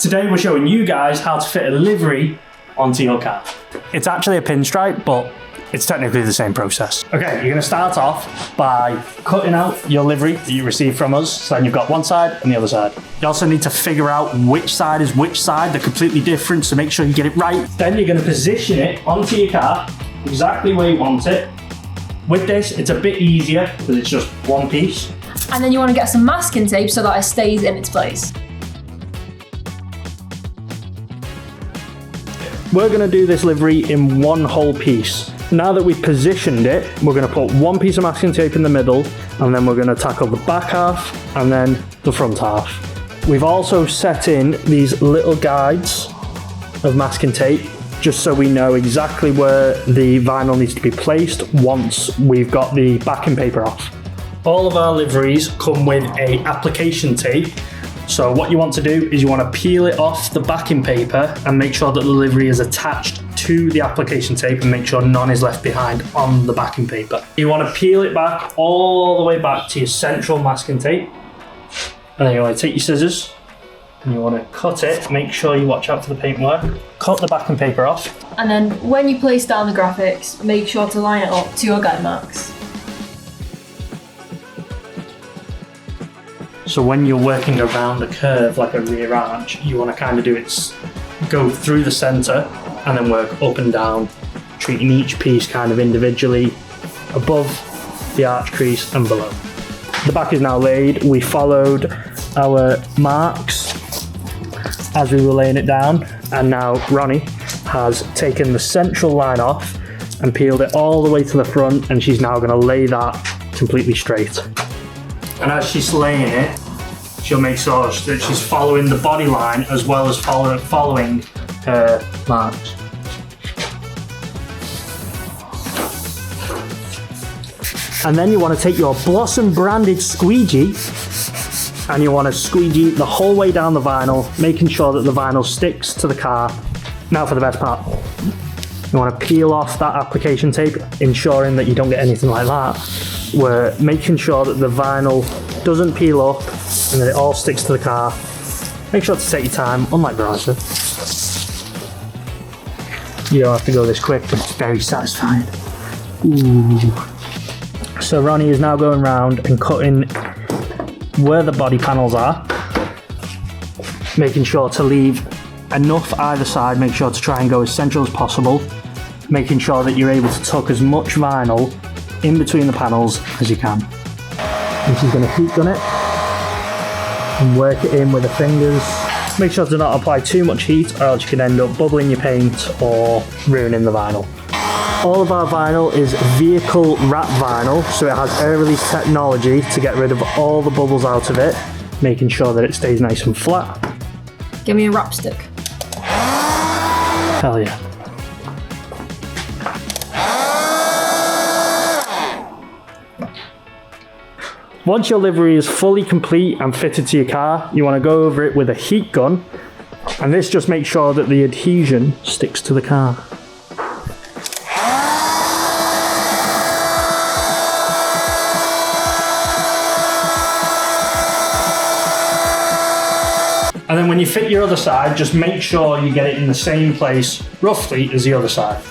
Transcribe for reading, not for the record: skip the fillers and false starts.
Today we're showing you guys how to fit a livery onto your car. It's actually a pinstripe, but it's technically the same process. Okay, you're gonna start off by cutting out your livery that you received from us. So then you've got one side and the other side. You also need to figure out which side is which side. They're completely different, so make sure you get it right. Then you're gonna position it onto your car exactly where you want it. With this, it's a bit easier because it's just one piece. And then you want to get some masking tape so that it stays in its place. We're going to do this livery in one whole piece. Now that we've positioned it, we're going to put one piece of masking tape in the middle, and then we're going to tackle the back half and then the front half. We've also set in these little guides of masking tape just so we know exactly where the vinyl needs to be placed once we've got the backing paper off. All of our liveries come with a application tape. So what you want to do is you want to peel it off the backing paper and make sure that the livery is attached to the application tape and make sure none is left behind on the backing paper. You want to peel it back all the way back to your central masking tape. And then you want to take your scissors and you want to cut it. Make sure you watch out for the paintwork. Cut the backing paper off. And then when you place down the graphics, make sure to line it up to your guide marks. So when you're working around a curve like a rear arch, you want to kind of go through the center and then work up and down, treating each piece kind of individually above the arch crease and below. The back is now laid. We followed our marks as we were laying it down, and now Ronnie has taken the central line off and peeled it all the way to the front, and she's now going to lay that completely straight. And as she's laying it, she'll make sure that she's following the body line as well as following her marks. And then you want to take your Blossom branded squeegee and you want to squeegee the whole way down the vinyl, making sure that the vinyl sticks to the car. Now for the best part. You want to peel off that application tape, ensuring that you don't get anything like that. We're making sure that the vinyl doesn't peel up and that it all sticks to the car. Make sure to take your time, unlike Veronica. You don't have to go this quick, but it's very satisfying. Ooh. So Ronnie is now going around and cutting where the body panels are, making sure to leave enough either side. Make sure to try and go as central as possible, making sure that you're able to tuck as much vinyl in between the panels as you can. And she's going to heat gun it and work it in with her fingers. Make sure to not apply too much heat or else you can end up bubbling your paint or ruining the vinyl. All of our vinyl is vehicle wrap vinyl, so it has air release technology to get rid of all the bubbles out of it, making sure that it stays nice and flat. Give me a wrap stick. Hell yeah. Once your livery is fully complete and fitted to your car, you want to go over it with a heat gun, and this just makes sure that the adhesion sticks to the car. And then when you fit your other side, just make sure you get it in the same place, roughly, as the other side.